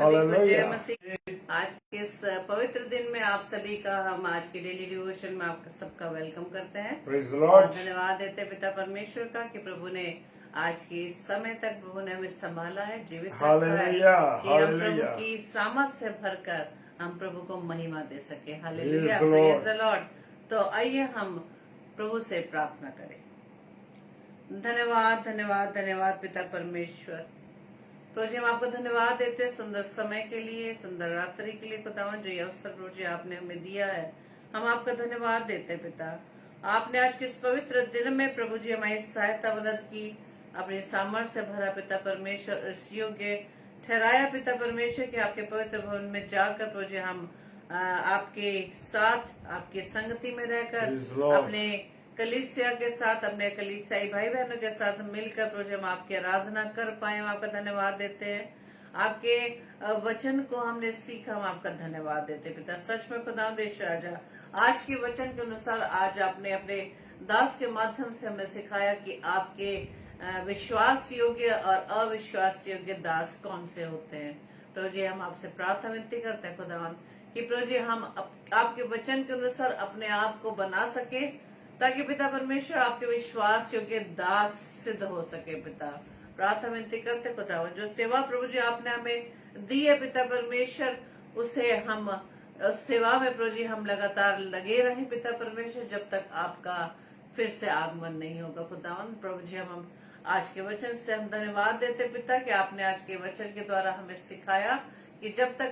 सभी को जय हालेलुया। मसीह। आज के इस पवित्र दिन में आप सभी का हम आज के डेली डिवोशन में आपका सबका वेलकम करते हैं। प्रेज द और लॉर्ड। धन्यवाद देते हैं पिता परमेश्वर का कि प्रभु ने आज के इस समय तक प्रभु ने हमें संभाला है, जीवित रखा है हालेलुया, कि हम प्रभु हालेलुया। की सामर्थ से भरकर हम प्रभु को महिमा दे सके। Hallelujah, Praise the praise Lord. The Lord. तो आइए हम प्रभु से प्रार्थना करें। धन्यवाद धन्यवाद धन्यवाद पिता परमेश्वर। प्रभु जी हम आपको धन्यवाद देते हैं सुंदर समय के लिए, सुंदर रात्रि के लिए खुदावन, जो ये अवसर प्रभु जी आपने हमें दिया है, हम आपका धन्यवाद देते हैं पिता। आपने आज के इस पवित्र दिन में प्रभु जी हमारी सहायता मदद की, अपनी सामर्थ्य से भरा पिता परमेश्वर, इस योग्य ठहराया पिता परमेश्वर कि आपके पवित्र भवन में जाकर प्रभु जी हम आपके साथ आपकी संगति में रहकर Praise the Lord. अपने कलीसिया के साथ, अपने कलीसियाई भाई बहनों के साथ मिलकर प्रभु हम आपकी आराधना कर पाए। हम आपका धन्यवाद देते हैं। आपके वचन को हमने सीखा, हम आपका धन्यवाद देते हैं पिता। सच में खुदा देश राजा, आज के वचन के अनुसार आज आपने अपने दास के माध्यम से हमें सिखाया कि आपके विश्वास योग्य और अविश्वास योग्य दास कौन से होते हैं। प्रभु जी हम आपसे प्रार्थना विनती करते हैं खुदावन कि प्रभु जी हम आपके वचन के अनुसार अपने आप को बना सके, ताकि पिता परमेश्वर आपके विश्वास योग्य दास सिद्ध हो सके। पिता प्रार्थना विनती करते खुदावन, जो सेवा प्रभु जी आपने हमें दी है पिता परमेश्वर, उसे हम उस सेवा में प्रभु जी हम लगातार लगे रहें पिता परमेश्वर, जब तक आपका फिर से आगमन नहीं होगा। खुदावन प्रभु जी हम आज के वचन से हम धन्यवाद देते पिता कि आपने आज के वचन के द्वारा हमें सिखाया कि जब तक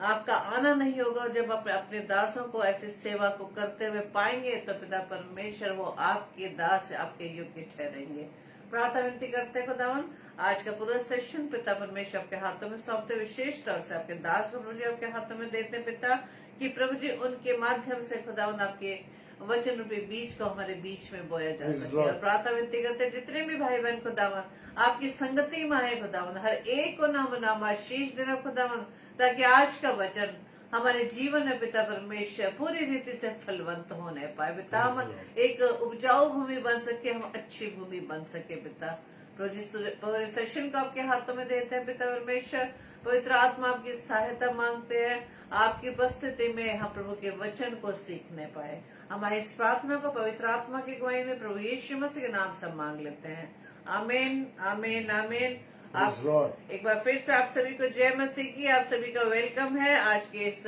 आपका आना नहीं होगा, जब आप अपने दासों को ऐसी सेवा को करते हुए पाएंगे, तो पिता परमेश्वर वो आपके दास आपके योग्य ठहरेंगे। प्रार्थना विनती करते खुदावन, आज का पूरा सेशन पिता परमेश्वर आपके हाथों में सौंपते, विशेष तौर से आपके दास को प्रभु जी आपके हाथों में देते पिता, कि प्रभु जी उनके माध्यम से खुदावन आपके वचन रूपी बीज को हमारे बीच में बोया जा सके। और प्रार्थना विनती करते जितने भी भाई बहन खुदावन आपकी संगति में आए खुदावन, हर एक को नाम आशीष देना खुदावन, ताकि आज का वचन हमारे जीवन में पिता परमेश्वर पूरी रीति से फलवंत होने पाए। पिता हम एक उपजाऊ भूमि बन सके, हम अच्छी भूमि बन सके पिता। पूरे सेशन को आपके हाथों में देते हैं पिता परमेश्वर। पवित्र आत्मा आपकी सहायता मांगते हैं, आपकी उपस्थिति में हम प्रभु के वचन को सीखने पाए। हमारी इस प्रार्थना को पवित्र आत्मा की गवाही में प्रभु यीशु मसीह के नाम से मांग लेते हैं। आमीन आमीन आमीन। आप एक बार फिर से आप सभी को जय मसीह की, आप सभी का वेलकम है आज के इस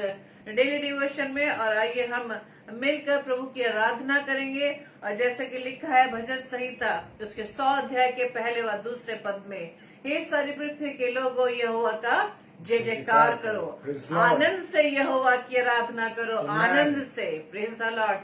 डेली डिवोशन में। और आइए हम मिलकर प्रभु की आराधना करेंगे। और जैसे कि लिखा है भजन संहिता उसके 100 अध्याय के पहले व दूसरे पद में, हे सारी पृथ्वी के लोगों यहोवा का जय जयकार करो, आनंद से यहोवा की आराधना करो, आनंद से। Praise the Lord.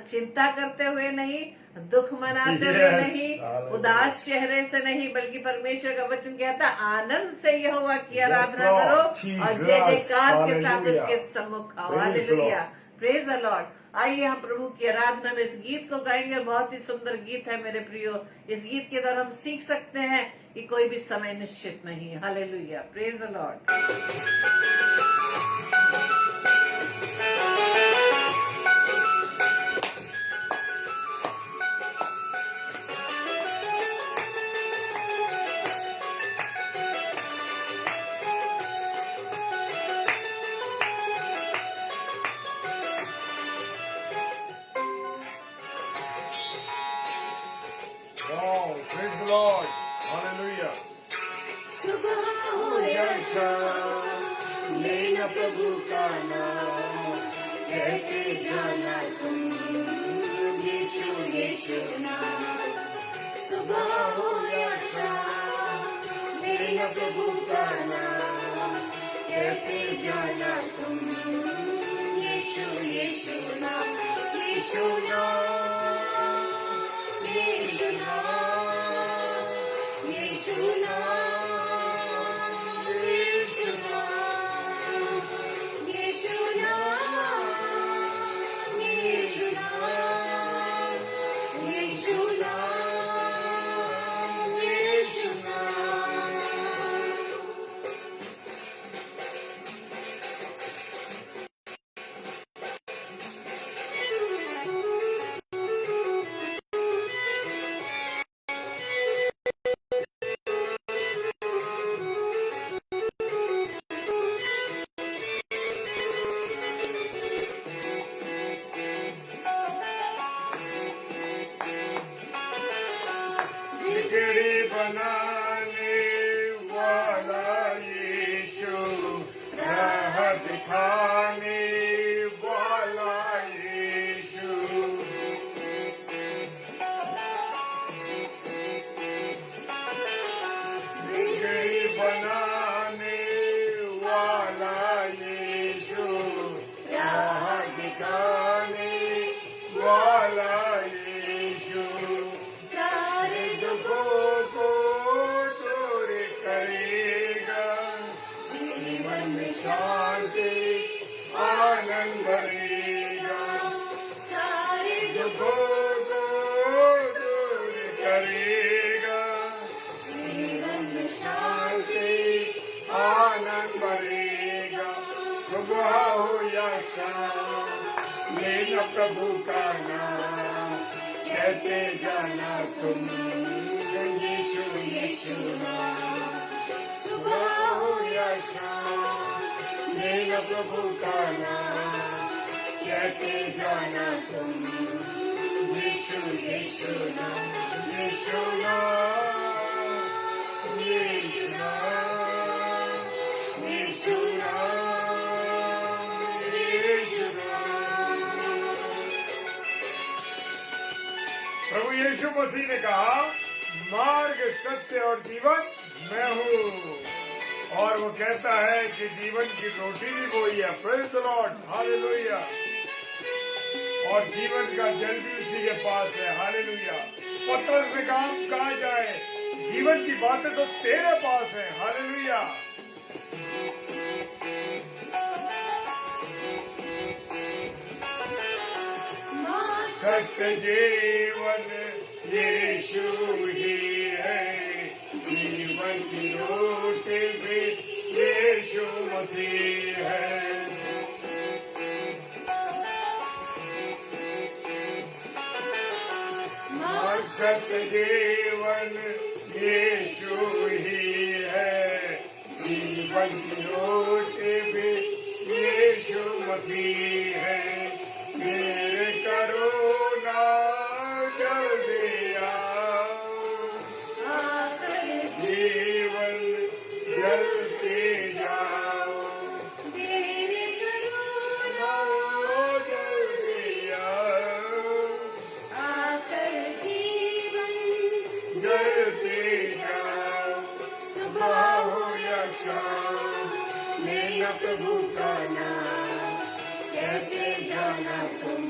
चिंता करते हुए नहीं, दुख मनाते हुए नहीं, उदास चेहरे से नहीं, बल्कि परमेश्वर का वचन कहता है आनंद से यहोवा की आराधना करो और जय जयकार के साथ उसके सम्मुख आओ। Hallelujah, praise the Lord. आइए हम प्रभु की आराधना में इस गीत को गाएंगे। बहुत ही सुंदर गीत है मेरे प्रियो। इस गीत के द्वारा हम सीख सकते हैं कि कोई भी समय निश्चित नहीं। Hallelujah, praise the Lord. Wow, praise the Lord. Hallelujah. सुबह हो या शाम, लेना प्रभु का नाम, कहते जाना तुम यीशु यीशु नाम। सुबह हो या शाम, लेना प्रभु का नाम, कहते जाना तुम यीशु यीशु नाम, यीशु नाम, यीशु नाम, यीशु नाम, यीशु नाम, यीशु नाम, यीशु नाम, यीशु नाम, यीशु नाम। शांति आनंद भरेगा, सारे दुखों को दूर करेगा, जीवन में शांति आनंद भरेगा, सुबह हो या शाम लेना प्रभु का नाम, कहते जाना तुम यीशु यीशु नाम, सुबह हो या शाम लेना प्रभु का नाम, कहते जाना तुम यीशु यीशु नाम, यीशु नाम, यीशु नाम, यीशु नाम, यीशु नाम। प्रभु यीशु मसीह ने कहा, मार्ग सत्य और जीवन मैं हूँ, और वो कहता है कि जीवन की रोटी भी वही है। Praise the Lord, hallelujah. और जीवन का जल भी उसी के पास है, हालेलुया। पतरस ने कहा, कहा जाए जीवन की बातें तो तेरे पास है, हालेलुया। सत्य जीवन यीशु ही है, जीवन की रोटी भी यीशु मसीह है। सत्य जीवन यीशु ही है, जीवन की रोटी भी यीशु मसीह है। मेरे करुणा जल्दी आओ, जीवन जलते जाओ, मेरे करुणा जल्दी आओ, जलते जाओ, सुबह हो या शाम लेना प्रभु का नाम, कहते जाना तुम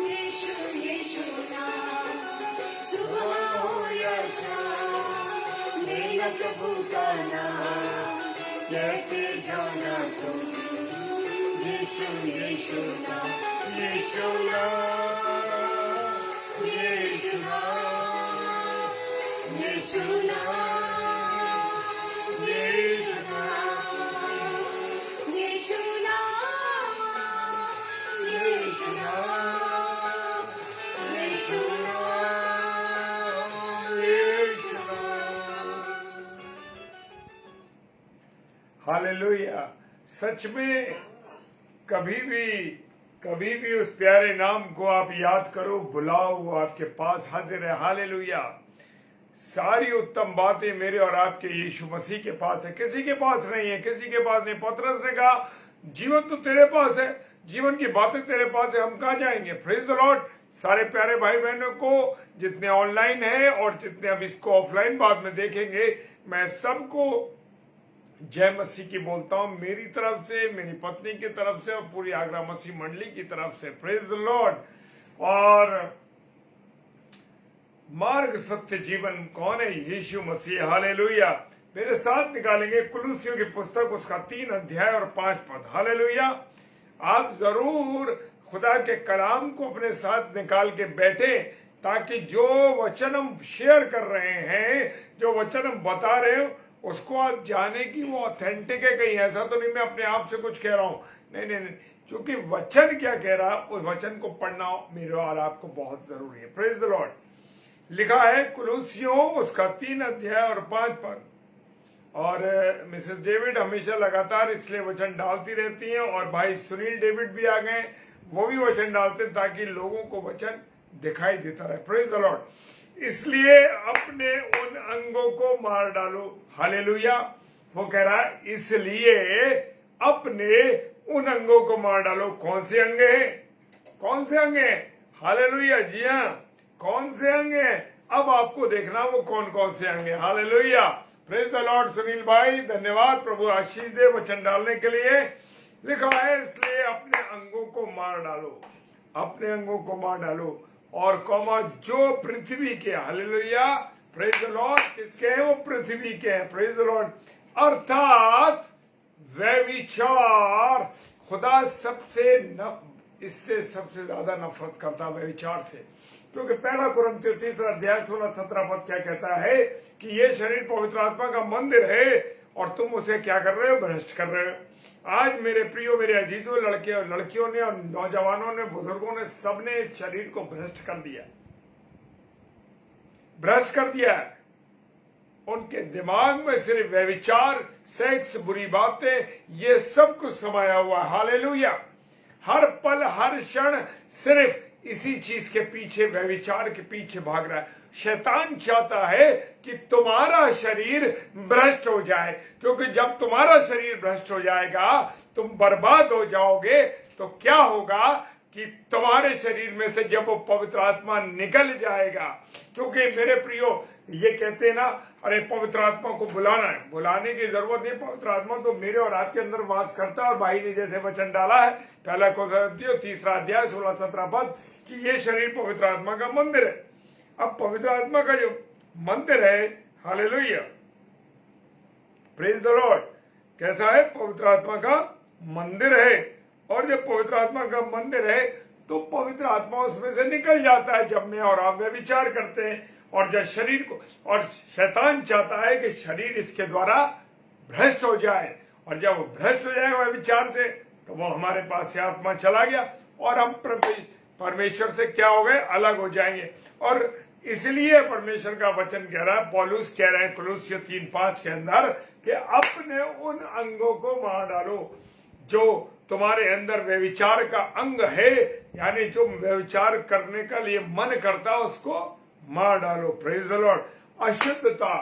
यीशु यीशु नाम, सुबह हो या शाम लेना प्रभु का नाम, कहते जाना तुम यीशु यीशु नाम, यीशु नाम, यीशु नाम, यीशु नाम, यीशु नाम, यीशु नाम, यीशु नाम, यीशु नाम, यीशु नाम। हालेलुया। सच में कभी भी उस प्यारे नाम को आप याद करो, बुलाओ, वो आपके पास हाजिर है। हालेलुया। सारी उत्तम बातें मेरे और आपके यीशु मसीह के पास है, किसी के पास नहीं है, किसी के पास नहीं। पतरस ने कहा, जीवन तो तेरे पास है, जीवन की बातें तेरे पास है, हम कहाँ जाएंगे। Praise the Lord. सारे प्यारे भाई बहनों को, जितने ऑनलाइन है और जितने अब इसको ऑफलाइन बाद में देखेंगे, मैं सबको जय मसीह की बोलता हूं, मेरी तरफ से, मेरी पत्नी की तरफ से और पूरी आगरा मसीह मंडली की तरफ से। Praise the Lord. और मार्ग सत्य जीवन कौन है? यीशु मसीह। हालेलुया। मेरे साथ निकालेंगे कुलूसियों की पुस्तक, उसका 3 अध्याय और 5 पद। हालेलुया। आप जरूर खुदा के कलाम को अपने साथ निकाल के बैठे, ताकि जो वचन हम शेयर कर रहे हैं, जो वचन हम बता रहे हैं, उसको आप जाने कि वो ऑथेंटिक है। कहीं ऐसा तो नहीं मैं अपने आप से कुछ कह रहा हूं, नहीं नहीं नहीं, क्योंकि वचन क्या कह रहा है, उस वचन को पढ़ना मेरे और आपको बहुत जरूरी है। Praise the Lord. लिखा है कुलूसियों उसका 3 अध्याय और 5 पद। और मिसेस डेविड हमेशा लगातार इसलिए वचन डालती रहती हैं, और भाई सुनील डेविड भी आ गए, वो भी वचन डालते हैं ताकि लोगों को वचन दिखाई देता रहे। Praise the Lord. इसलिए अपने उन अंगों को मार डालो। हालेलुया। वो कह रहा है इसलिए अपने उन अंगों को मार डालो। कौन से अंग हैं? कौन से अंग हैं? हालेलुया। जी हाँ, कौन से अंग हैं? अब आपको देखना वो कौन कौन से अंग हैं। Hallelujah. Praise the Lord. Sunil भाई धन्यवाद, प्रभु आशीष दे वचन डालने के लिए। लिखा है इसलिए अपने अंगों को मार डालो, अपने अंगों को मार डालो, और कौमा जो पृथ्वी के। हालेलुया। Praise the Lord. किसके हैं? वो पृथ्वी के हैं। Praise the Lord. अर्थात वह भी खुदा सबसे इससे सबसे ज्यादा नफरत करता है व्यभिचार से, क्योंकि पहला कुरिन्थियों 3:16-17 पद क्या कहता है कि ये शरीर पवित्र आत्मा का मंदिर है और तुम उसे क्या कर रहे हो, भ्रष्ट कर रहे हो। आज मेरे प्रियो, मेरे अजीजों, लड़के और लड़कियों ने और नौजवानों ने, बुजुर्गों ने, सबने इस शरीर को भ्रष्ट कर दिया, भ्रष्ट कर दिया। उनके दिमाग में सिर्फ व्यभिचार, सेक्स, बुरी बातें, ये सब कुछ समाया हुआ। हालेलुया। हर पल हर क्षण सिर्फ इसी चीज के पीछे, व्यभिचार के पीछे भाग रहा है। शैतान चाहता है कि तुम्हारा शरीर भ्रष्ट हो जाए, क्योंकि जब तुम्हारा शरीर भ्रष्ट हो जाएगा, तुम बर्बाद हो जाओगे। तो क्या होगा कि तुम्हारे शरीर में से जब वो पवित्र आत्मा निकल जाएगा, क्योंकि मेरे प्रियो ये कहते हैं ना, अरे पवित्र आत्मा को बुलाना है, बुलाने की जरूरत नहीं। पवित्र आत्मा तो मेरे और आपके अंदर वास करता है, और भाई ने जैसे वचन डाला है पहला कुरिन्थियों 3:16-17 पद कि ये शरीर पवित्र आत्मा का मंदिर है। अब पवित्र आत्मा का जो मंदिर है, हालेलुया, प्रेज द लॉर्ड, कैसा है? पवित्र आत्मा का मंदिर है। और जब पवित्र आत्मा का मंदिर है तो पवित्र आत्मा उसमें से निकल जाता है जब मैं और आप व्यभिचार करते हैं। और जब शरीर को, और शैतान चाहता है कि शरीर इसके द्वारा भ्रष्ट हो जाए, और जब वो भ्रष्ट हो जाएगा व्यभिचार से, तो वो हमारे पास से आत्मा चला गया और हम परमेश्वर से क्या हो गए, अलग हो जाएंगे। और इसलिए परमेश्वर का वचन कह रहा है, पौलुस कह रहे हैं कुलुस्सियों 3:5 के अंदर कि अपने उन अंगों को मार डालो जो तुम्हारे अंदर व्यभिचार का अंग है, यानी जो व्यभिचार करने का लिए मन करता है उसको मार डालो। Praise the Lord. अशुद्धता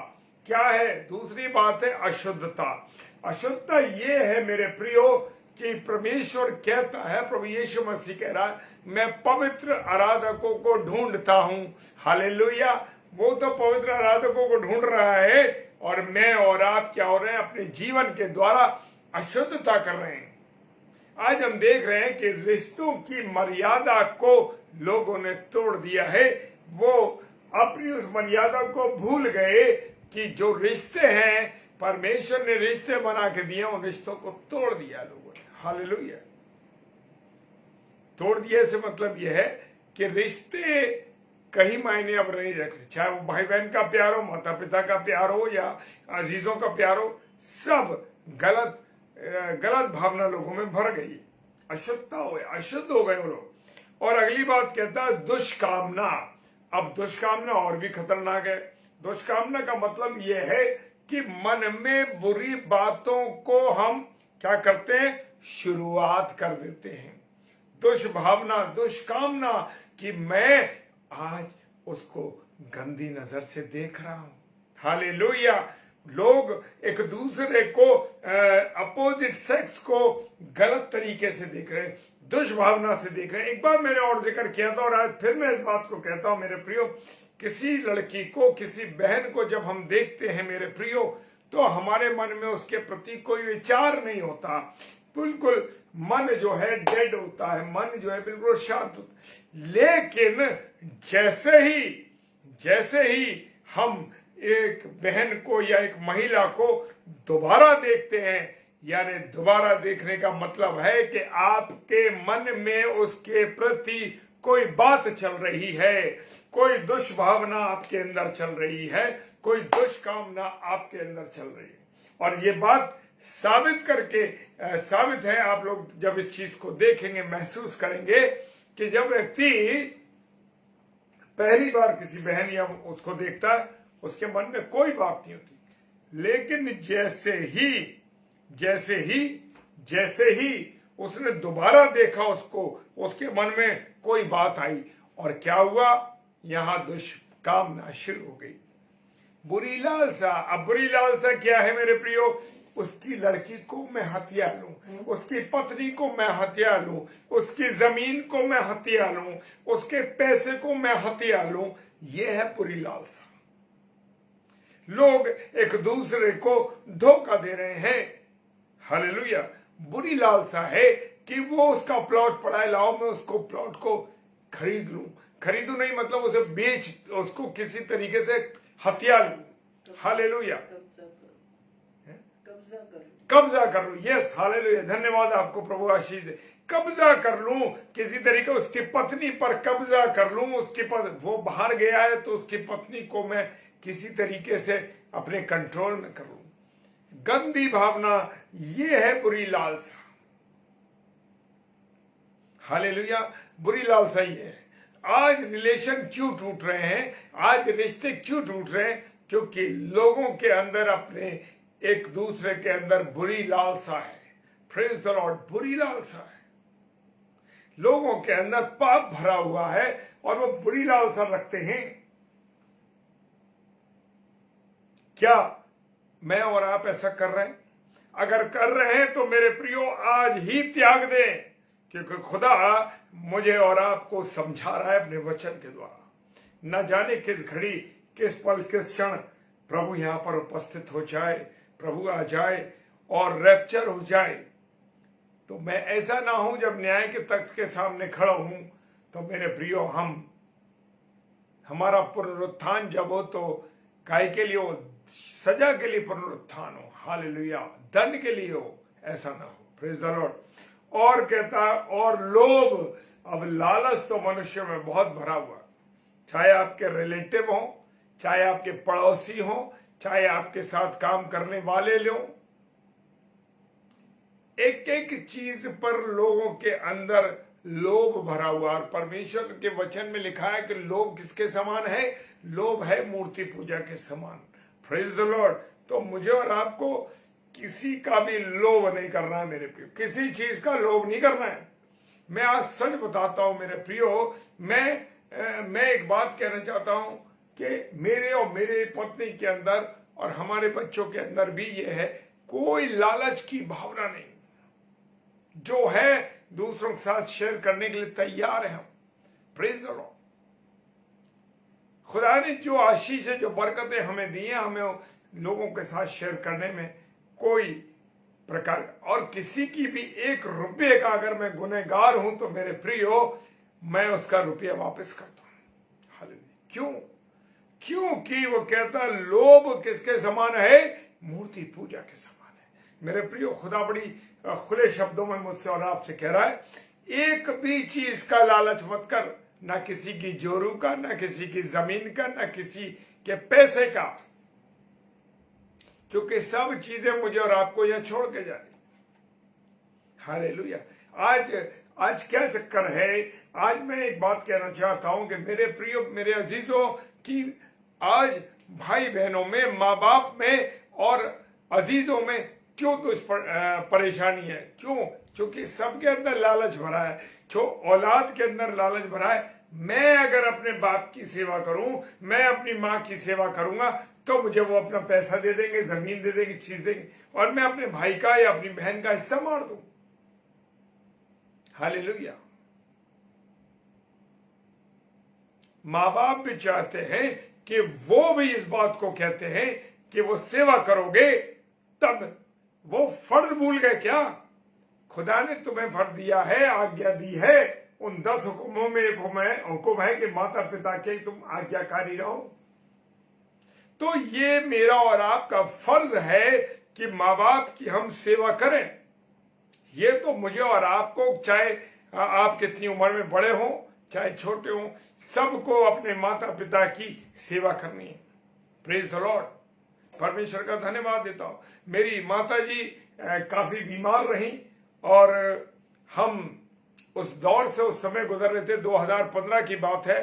क्या है? दूसरी बात है अशुद्धता। अशुद्धता ये है मेरे प्रियो कि परमेश्वर कहता है, प्रभु यीशु मसीह कह रहा है, मैं पवित्र आराधकों को ढूंढता हूं। हालेलुया। वो तो पवित्र आराधकों को ढूंढ रहा है, और मैं और आप क्या हो रहे हैं? अपने जीवन के द्वारा अशुद्धता कर रहे हैं। आज हम देख रहे हैं कि रिश्तों की मर्यादा को लोगों ने तोड़ दिया है। वो अपनी उस मर्यादा को भूल गए कि जो रिश्ते हैं, परमेश्वर ने रिश्ते बना के दिए, उन रिश्तों को तोड़ दिया लोगों ने। हालेलुया। तोड़ दिया से मतलब यह है कि रिश्ते कहीं मायने अब नहीं रखते, चाहे वो भाई बहन का प्यार हो, माता पिता का प्यार हो, या अजीजों का प्यार हो, सब गलत भावना लोगों में भर गई। अशुद्धता हो, अशुद्ध हो गए वो लोग। और अगली बात कहता है दुष्कामना। अब दुष्कामना और भी खतरनाक है। दुष्कामना का मतलब यह है कि मन में बुरी बातों को हम क्या करते हैं? शुरुआत कर देते हैं। दुष्भावना, दुष्कामना कि मैं आज उसको गंदी नजर से देख रहा हूं। हालेलुया। लोग एक दूसरे को, अपोजिट सेक्स को गलत तरीके से देख रहे हैं, दुष्भावना से देख रहे हैं। एक बार मैंने और जिक्र किया था, और आज फिर मैं इस बात को कहता हूं मेरे प्रियो, किसी लड़की को, किसी बहन को जब हम देखते हैं मेरे प्रियो, तो हमारे मन में उसके प्रति कोई विचार नहीं होता। बिल्कुल मन जो है डेड होता है, मन जो है बिल्कुल शांत होता। लेकिन जैसे ही हम एक बहन को या एक महिला को दोबारा देखते हैं, यानी दोबारा देखने का मतलब है कि आपके मन में उसके प्रति कोई बात चल रही है, कोई दुष्भावना आपके अंदर चल रही है, कोई दुष्कामना आपके अंदर चल रही है। और ये बात साबित है। आप लोग जब इस चीज को देखेंगे, महसूस करेंगे कि जब व्यक्ति पहली बार किसी बहन या उसको देखता है, उसके मन में कोई बात नहीं होती। लेकिन जैसे ही उसने दोबारा देखा उसको, उसके मन में कोई बात आई, और क्या हुआ? यहां दुष्कामना शुरू हो गई, बुरी लालसा। अब बुरी लालसा क्या है मेरे प्रियो? उसकी लड़की को मैं हत्या लूं, उसकी पत्नी को मैं हत्या लूं, उसकी जमीन को मैं हत्या लूं, उसके पैसे को मैं हत्या लूं। यह है बुरी लालसा। लोग एक दूसरे को धोखा दे रहे हैं। हालेलुया। बुरी लालसा है कि वो उसका प्लॉट पड़ा है, लाओ मैं उसको प्लॉट को खरीद लूं। खरीदू नहीं मतलब उसे बेच, उसको किसी तरीके से हत्या लूं। हालेलुया। कब्जा कर लूं। यस, हालेलुया, धन्यवाद आपको, प्रभु आशीष दे। कब्जा कर लूं, किसी तरीके उसकी पत्नी पर कब्जा कर लूं। वो बाहर गया है तो उसकी पत्नी को मैं किसी तरीके से अपने कंट्रोल में कर लूं। गंदी भावना, ये है बुरी लालसा। हालेलुया, बुरी लालसा ये है। आज रिलेशन क्यों टूट रहे हैं, आज रिश्ते क्यों टूट रहे हैं? क्योंकि लोगों के अंदर, अपने एक दूसरे के अंदर बुरी लालसा है। प्रेज द लॉर्ड, बुरी लालसा है। लोगों के अंदर पाप भरा हुआ है और वो बुरी लालसा रखते हैं। क्या मैं और आप ऐसा कर रहे हैं? अगर कर रहे हैं तो मेरे प्रियो आज ही त्याग दें, क्योंकि खुदा मुझे और आपको समझा रहा है अपने वचन के द्वारा। न जाने किस घड़ी, किस पल, किस क्षण प्रभु यहां पर उपस्थित हो जाए, प्रभु आ जाए और रैप्चर हो जाए। तो मैं ऐसा ना हूं जब न्याय के तख्त के सामने खड़ा हूं तो मेरे प्रियो, हमारा पुनरुत्थान जब हो तो काय के लिए हो? सजा के लिए पुनरुत्थान हो। हालेलुया, दंड के लिए हो, ऐसा ना हो। Praise the Lord. और कहता है, और लोभ, अब लालच तो मनुष्य में बहुत भरा हुआ, चाहे आपके रिलेटिव हो, चाहे आपके पड़ोसी हो, चाहे आपके साथ काम करने वाले लोग, एक एक चीज पर लोगों के अंदर लोभ भरा हुआ। और परमेश्वर के वचन में लिखा है कि लोभ किसके समान है? लोभ है मूर्ति पूजा के समान। Praise the Lord. तो मुझे और आपको किसी का भी लोभ नहीं करना है मेरे प्रियो, किसी चीज का लोभ नहीं करना है। मैं आज सच बताता हूं मेरे प्रियो, मैं एक बात कहना चाहता हूं कि मेरे और मेरे पत्नी के अंदर और हमारे बच्चों के अंदर भी ये है, कोई लालच की भावना नहीं। जो है दूसरों के साथ शेयर करने के लिए तैयार है हम। Praise the Lord. खुदा ने जो आशीष है, जो बरकतें हमें दी हैं, हमें लोगों के साथ शेयर करने में कोई प्रकार, और किसी की भी एक रुपये का अगर मैं गुनहगार हूं तो मेरे प्रियो, मैं उसका रुपया वापस करता हूं। हालेलुया। क्यों? क्योंकि वो कहता लोभ किसके समान है? मूर्ति पूजा के समान है। मेरे प्रियो, खुदा बड़ी खुले शब्दों में मुझसे और आपसे कह रहा है, एक भी चीज का लालच मत कर, ना किसी की जोरू का, ना किसी की जमीन का, ना किसी के पैसे का, क्योंकि सब चीजें मुझे और आपको यहां छोड़ के जा रही। हालेलुया। आज क्या चक्कर है? आज मैं एक बात कहना चाहता हूं कि मेरे प्रियो, मेरे अजीजों, कि आज भाई बहनों में, माँ बाप में और अजीजों में क्यों परेशानी है? क्यों? क्योंकि सबके अंदर लालच भरा है। क्यों? औलाद के अंदर लालच भरा है। मैं अगर अपने बाप की सेवा करूं, मैं अपनी माँ की सेवा करूंगा तो मुझे वो अपना पैसा दे देंगे, जमीन दे देंगे, चीज देंगे, और मैं अपने भाई का या अपनी बहन का हिस्सा मार दूं। हालेलुया। माँ बाप भी चाहते हैं कि वो भी इस बात को कहते हैं कि वो सेवा करोगे तब। वो फर्ज भूल गए क्या? खुदा ने तुम्हें फर्ज दिया है, आज्ञा दी है। उन 10 हुक्मों में एक हुक्म है कि माता पिता के तुम आज्ञाकारी रहो। तो ये मेरा और आपका फर्ज है कि माँ बाप की हम सेवा करें। ये तो मुझे और आपको, चाहे आप कितनी उम्र में बड़े हों चाहे छोटे हों, सबको अपने माता पिता की सेवा करनी है। Praise the Lord. परमेश्वर का धन्यवाद देता हूं। मेरी माता जी काफी बीमार रहीं और हम उस दौर से उस समय गुजर रहे थे। 2015 की बात है।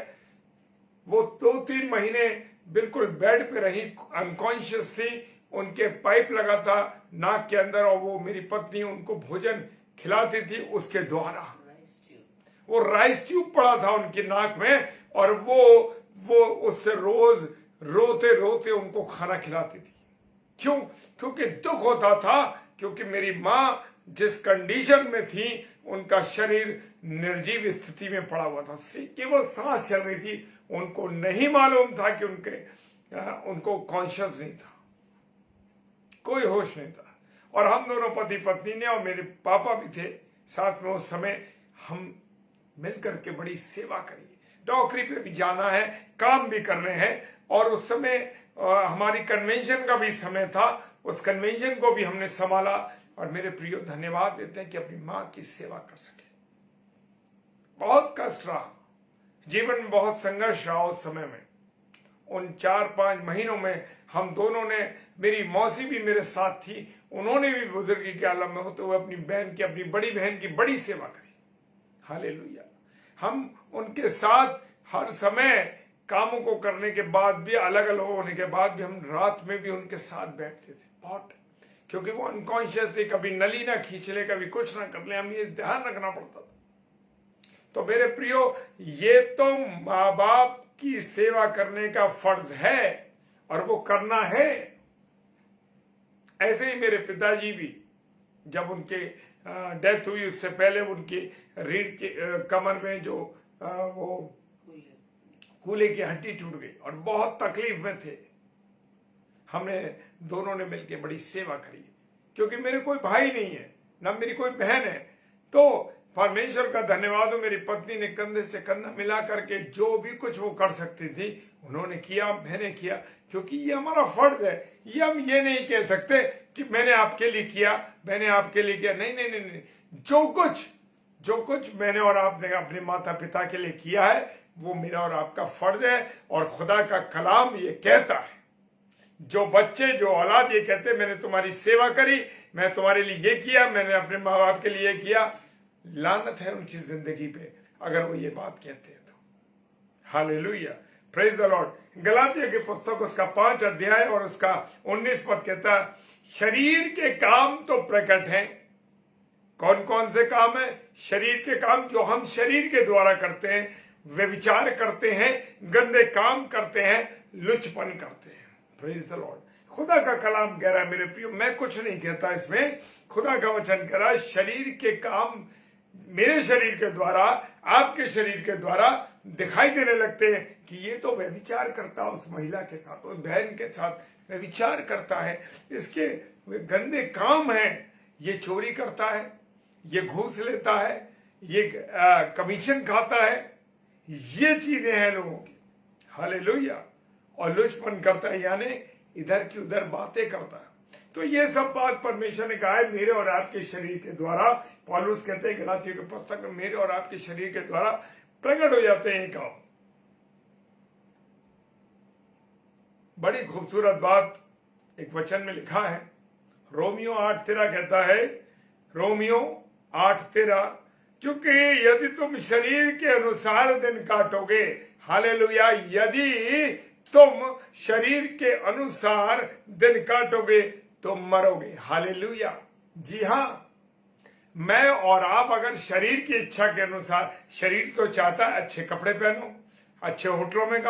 वो 2-3 महीने बिल्कुल बेड पे रही, अनकॉन्शियस थी। उनके पाइप लगा था नाक के अंदर और वो मेरी पत्नी उनको भोजन खिलाती थी उसके द्वारा। वो राइस ट्यूब पड़ा था उनकी नाक में और वो उससे रोज रोते रोते उनको खाना खिलाती थी। क्यों? क्योंकि दुख होता था, क्योंकि मेरी माँ जिस कंडीशन में थी, उनका शरीर निर्जीव स्थिति में पड़ा हुआ था, केवल सांस चल रही थी। उनको नहीं मालूम था कि उनको कॉन्शियस नहीं था, कोई होश नहीं था। और हम दोनों पति पत्नी ने, और मेरे पापा भी थे साथ में उस समय, हम मिलकर के बड़ी सेवा करी। नौकरी पे भी जाना है, काम भी करने हैं, और उस समय हमारी कन्वेंशन का भी समय था उस कन्वेंशन को भी हमने संभाला। और मेरे प्रियो धन्यवाद देते हैं कि अपनी मां की सेवा कर सके। बहुत कष्ट रहा, जीवन में बहुत संघर्ष रहा उस समय में। उन 4-5 महीनों में हम दोनों ने, मेरी मौसी भी मेरे साथ थी, उन्होंने भी बुजुर्गी के आलम में होते हुए अपनी बहन की, अपनी बड़ी बहन की बड़ी सेवा करी। हालेलुया। हम उनके साथ हर समय कामों को करने के बाद भी, अलग अलग होने के बाद भी, हम रात में भी उनके साथ बैठते थे बहुत, क्योंकि वो अनकॉन्शियस थे, कभी नली ना खींच ले, कभी कुछ ना कर ले, हमें ये ध्यान रखना पड़ता था। तो मेरे प्रियो, ये तो माँ बाप की सेवा करने का फर्ज है और वो करना है। ऐसे ही मेरे पिताजी भी, जब उनके डेथ हुई उससे पहले उनकी रीढ़ के कमर में जो वो कूल्हे की हड्डी टूट गई और बहुत तकलीफ में थे। हमने दोनों ने मिलकर बड़ी सेवा करी, क्योंकि मेरे कोई भाई नहीं है, ना मेरी कोई बहन है। तो परमेश्वर का धन्यवाद हो, मेरी पत्नी ने कंधे से कंधा मिला करके जो भी कुछ वो कर सकती थी उन्होंने किया, मैंने किया, क्योंकि ये हमारा फर्ज है। ये हम ये नहीं कह सकते कि मैंने आपके लिए किया, मैंने आपके लिए किया। नहीं नहीं नहीं नहीं, जो कुछ मैंने और आपने अपने माता पिता के लिए किया है वो मेरा और आपका फर्ज है। और खुदा का कलाम ये कहता है, जो बच्चे, जो औलाद ये कहते हैं मैंने तुम्हारी सेवा करी, मैं तुम्हारे लिए ये किया, मैंने अपने माँ बाप के लिए किया, लानत है उनकी जिंदगी पे अगर वो ये बात कहते हैं तो। Hallelujah, praise the Lord. Galatia की पुस्तक उसका 5 अध्याय और उसका 19 पद कहता है, शरीर के काम तो प्रकट हैं। कौन कौन से काम है? शरीर के काम जो हम शरीर के द्वारा करते हैं, व्यभिचार करते हैं, गंदे काम करते हैं, लुचपन करते हैं। Praise the Lord. खुदा का कलाम कह रहा है मेरे प्रियो, मैं कुछ नहीं कहता इसमें, खुदा का वचन कह रहा है शरीर के काम मेरे शरीर के द्वारा, आपके शरीर के द्वारा दिखाई देने लगते हैं कि ये तो व्यभिचार करता है, उस महिला के साथ, उस बहन के साथ व्यभिचार करता है, इसके गंदे काम हैं, ये चोरी करता है, ये घूस लेता है, ये कमीशन खाता है, ये चीजें हैं लोगों की। हालेलुया। और लुचपन करता है, यानी इधर की उधर बातें करता है। तो ये सब बात परमेश्वर ने कहा है मेरे और आपके शरीर के द्वारा। पौलुस कहते हैं गलातियों की पुस्तक में, मेरे और आपके शरीर के द्वारा प्रकट हो जाते हैं काम। बड़ी खूबसूरत बात एक वचन में लिखा है, रोमियो 8:13 कहता है, रोमियो 8:13, क्योंकि यदि तुम शरीर के अनुसार दिन काटोगे, हालेलुया, यदि तुम शरीर के अनुसार दिन काटोगे तो मरोगे। हालेलुया। जी हां, मैं और आप अगर शरीर की इच्छा के अनुसार, शरीर तो चाहता है अच्छे कपड़े पहनो, अच्छे होटलों में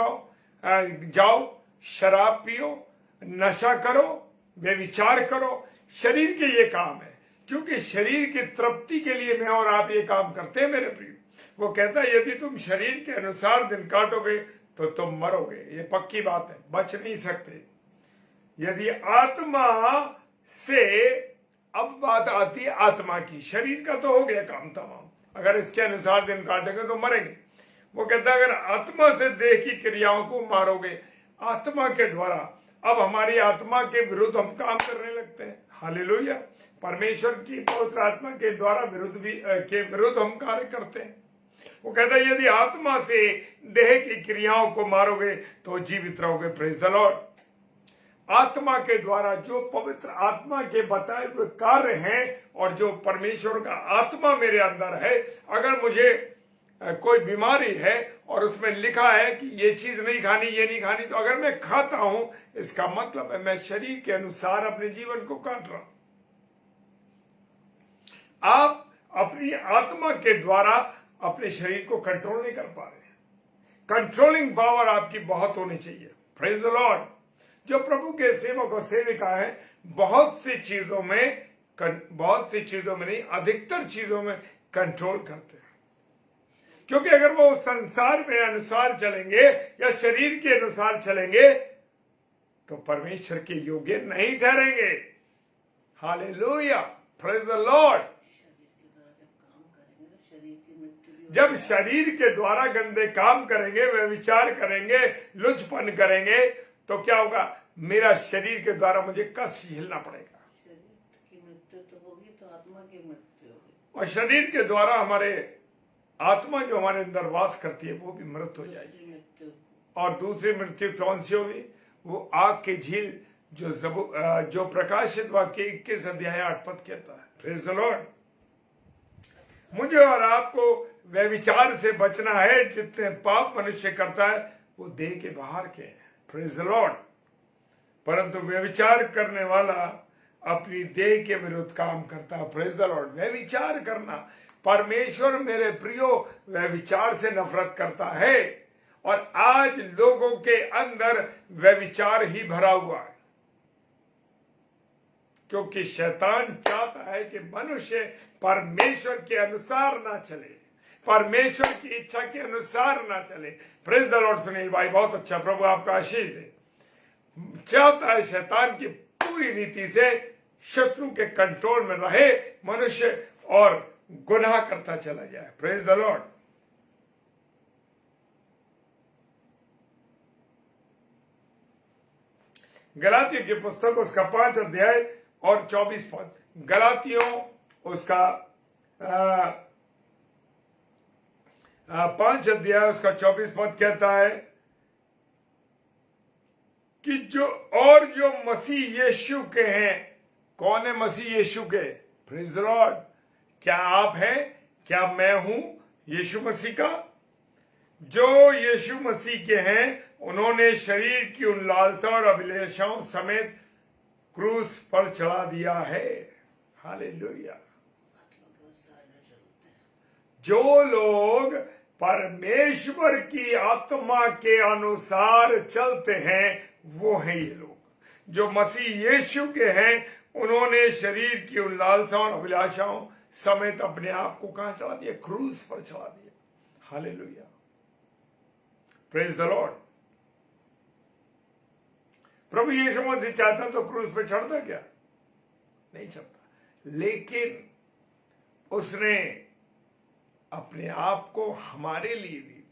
जाओ, शराब पियो, नशा करो, व्यभिचार करो, शरीर के ये काम है, क्योंकि शरीर की तृप्ति के लिए मैं और आप ये काम करते हैं मेरे प्रिय। वो कहता है यदि तुम शरीर के अनुसार दिन काटोगे तो तुम मरोगे। ये पक्की बात है, बच नहीं सकते। यदि आत्मा से, अब बात आती है आत्मा की, शरीर का तो हो गया काम तमाम, अगर इसके अनुसार दिन काटेंगे तो मरेंगे। वो कहता है अगर आत्मा से देह की क्रियाओं को मारोगे, आत्मा के द्वारा, अब हमारी आत्मा के विरुद्ध हम काम करने लगते हैं। हालेलुया। परमेश्वर की पवित्र आत्मा के द्वारा के विरुद्ध हम कार्य करते हैं। वो कहता है यदि आत्मा से देह की क्रियाओं को मारोगे तो जीवित रहोगे। Praise the Lord. आत्मा के द्वारा जो पवित्र आत्मा के बताए हुए कार्य हैं और जो परमेश्वर का आत्मा मेरे अंदर है, अगर मुझे कोई बीमारी है और उसमें लिखा है कि ये चीज नहीं खानी, ये नहीं खानी, तो अगर मैं खाता हूं, इसका मतलब है मैं शरीर के अनुसार अपने जीवन को काट रहा हूं। आप अपनी आत्मा के द्वारा अपने शरीर को कंट्रोल नहीं कर पा रहे। कंट्रोलिंग पावर आपकी बहुत होनी चाहिए। Praise the Lord. जो प्रभु के सेवक और सेविका है, बहुत सी चीजों में नहीं, अधिकतर चीजों में कंट्रोल करते हैं, क्योंकि अगर वो संसार के अनुसार चलेंगे या शरीर के अनुसार चलेंगे तो परमेश्वर के योग्य नहीं ठहरेंगे। Hallelujah, praise the Lord. जब शरीर के द्वारा गंदे काम करेंगे, व्यभिचार करेंगे, लुचपन करेंगे, तो क्या होगा? मेरा शरीर के द्वारा मुझे कष्ट झेलना पड़ेगा, शरीर की मृत्यु तो होगी तो आत्मा की मृत्यु होगी, और शरीर के द्वारा हमारे आत्मा जो हमारे अंदर वास करती है वो भी मृत हो जाएगी। दूसरी मृत्यु। और दूसरी मृत्यु कौन सी होगी? वो आग के झील जो प्रकाशित वाक्य 21 अध्याय 8 पद कहता है। Praise the Lord. मुझे और आपको व्यभिचार से बचना है। जितने पाप मनुष्य करता है वो देह के बाहर के हैं। Praise the Lord. परंतु व्यभिचार करने वाला अपनी देह के विरुद्ध काम करता है। Praise the Lord. व्यभिचार करना, परमेश्वर मेरे प्रियो व्यभिचार से नफरत करता है, और आज लोगों के अंदर व्यभिचार ही भरा हुआ है, क्योंकि शैतान चाहता है कि मनुष्य परमेश्वर के अनुसार ना चले, परमेश्वर की इच्छा के अनुसार ना चले। Praise the Lord. सुनील भाई बहुत अच्छा, प्रभु आपका आशीष दे। चाहता है शैतान की पूरी रीति से शत्रु के कंट्रोल में रहे मनुष्य और गुनाह करता चला जाए। Praise the Lord. गलातियों की पुस्तक उसका 5 अध्याय और 24 पद। गलातियों उसका 5 अध्याय उसका 24 पद कहता है कि जो मसीह यीशु के हैं। कौन है मसीह यीशु के? Praise the Lord. क्या आप हैं? क्या मैं हूं यीशु मसीह का? जो यीशु मसीह के हैं उन्होंने शरीर की उन लालसा और अभिलाषाओं समेत क्रूस पर चढ़ा दिया है। हालेलुया। जो लोग परमेश्वर की आत्मा के अनुसार चलते हैं वो हैं ये लोग। जो मसीह यीशु के हैं उन्होंने शरीर की उन लालसाओं और अभिलाषाओं समेत अपने आप को कहां चढ़ा दिया? क्रूस पर चढ़ा दिया। हालेलुया। Praise the Lord. प्रभु यीशु मसीह चाहता तो क्रूस पे चढ़ता क्या? नहीं चढ़ता, लेकिन उसने अपने आप को हमारे लिए दी,